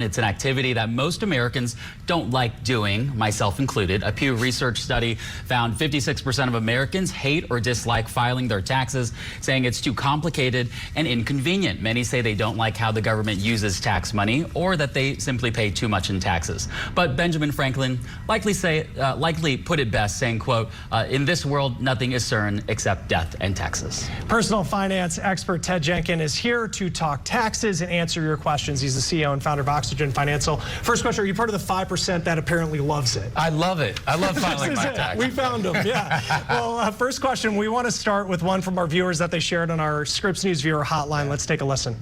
It's an activity that most Americans don't like doing, myself included. A Pew Research study found 56% of Americans hate or dislike filing their taxes, saying it's too complicated and inconvenient. Many say they don't like how the government uses tax money or that they simply pay too much in taxes. But Benjamin Franklin likely put it best, saying, quote, in this world, nothing is certain except death and taxes. Personal finance expert Ted Jenkin is here to talk taxes and answer your questions. He's the CEO and founder of Oxygen Financial. First question, are you part of the 5% that apparently loves it? I love it. I love filing my taxes. We found them, yeah. Well, first question, we want to start with one from our viewers that they shared on our Scripps News Viewer hotline. Let's take a listen.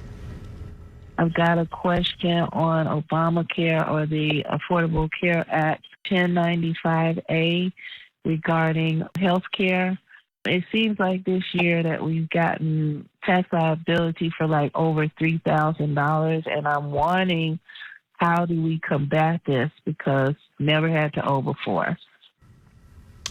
I've got a question on Obamacare or the Affordable Care Act 1095A regarding health care. It seems like this year that we've gotten tax liability for like over $3,000, and I'm wondering how do we combat this because never had to owe before.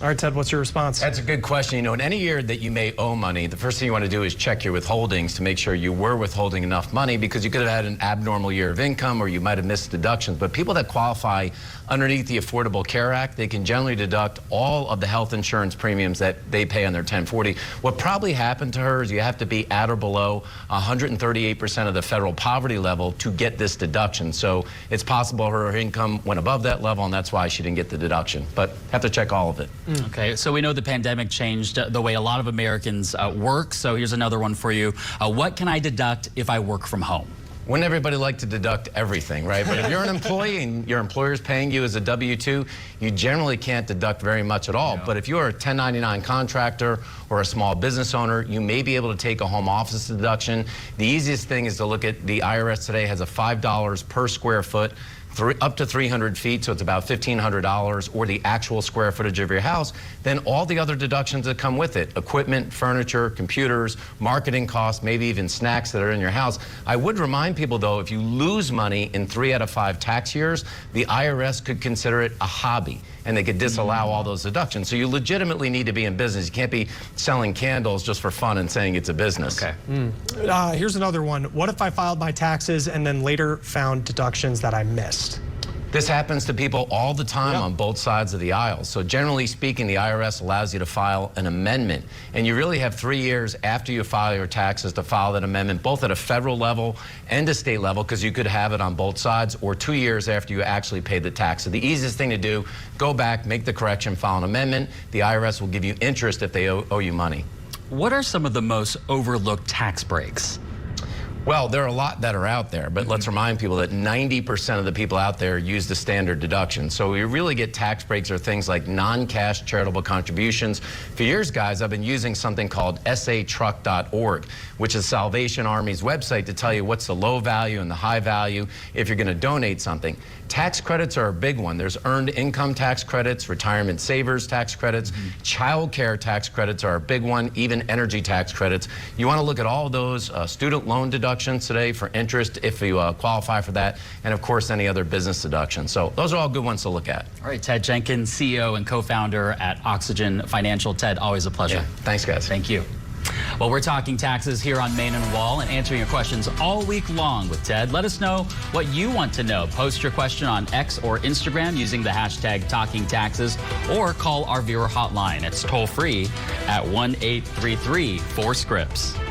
All right, Ted, what's your response? That's a good question. You know, in any year that you may owe money, the first thing you want to do is check your withholdings to make sure you were withholding enough money, because you could have had an abnormal year of income or you might have missed deductions. But people that qualify underneath the Affordable Care Act, they can generally deduct all of the health insurance premiums that they pay on their 1040. What probably happened to her is you have to be at or below 138% of the federal poverty level to get this deduction. So it's possible her income went above that level, and that's why she didn't get the deduction. But have to check all of it. Okay, so we know the pandemic changed the way a lot of Americans work. So here's another one for you. What can I deduct if I work from home? Wouldn't everybody like to deduct everything, right? But if you're an employee and your employer's paying you as a W-2, you generally can't deduct very much at all. No. But if you're a 1099 contractor or a small business owner, you may be able to take a home office deduction. The easiest thing is to look at the IRS today has a $5 per square foot, up to 300 feet, so it's about $1,500, or the actual square footage of your house, then all the other deductions that come with it, equipment, furniture, computers, marketing costs, maybe even snacks that are in your house. I would remind people, though, if you lose money in 3 out of 5 tax years, the IRS could consider it a hobby, and they could disallow all those deductions. So you legitimately need to be in business. You can't be selling candles just for fun and saying it's a business. Okay. Here's another one. What if I filed my taxes and then later found deductions that I missed? This happens to people all the time on both sides of the aisle. So generally speaking, the IRS allows you to file an amendment. And you really have 3 years after you file your taxes to file that amendment, both at a federal level and a state level, because you could have it on both sides, or 2 years after you actually pay the tax. So the easiest thing to do, go back, make the correction, file an amendment. The IRS will give you interest if they owe you money. What are some of the most overlooked tax breaks? Well, there are a lot that are out there, but let's remind people that 90% of the people out there use the standard deduction. So we really get tax breaks or things like non-cash charitable contributions. For years, guys, I've been using something called satruck.org, which is Salvation Army's website to tell you what's the low value and the high value if you're going to donate something. Tax credits are a big one. There's earned income tax credits, retirement savers tax credits, child care tax credits are a big one, even energy tax credits. You want to look at all of those, student loan deductions today for interest if you qualify for that, and of course any other business deductions. So those are all good ones to look at. All right, Ted Jenkin, CEO and co-founder at Oxygen Financial. Ted, always a pleasure. Yeah, thanks, guys. Thank you. Well, we're talking taxes here on Main and Wall and answering your questions all week long with Ted. Let us know what you want to know. Post your question on X or Instagram using the hashtag #TalkingTaxes, or call our viewer hotline. It's toll free at 1-833-4-SCRIPPS.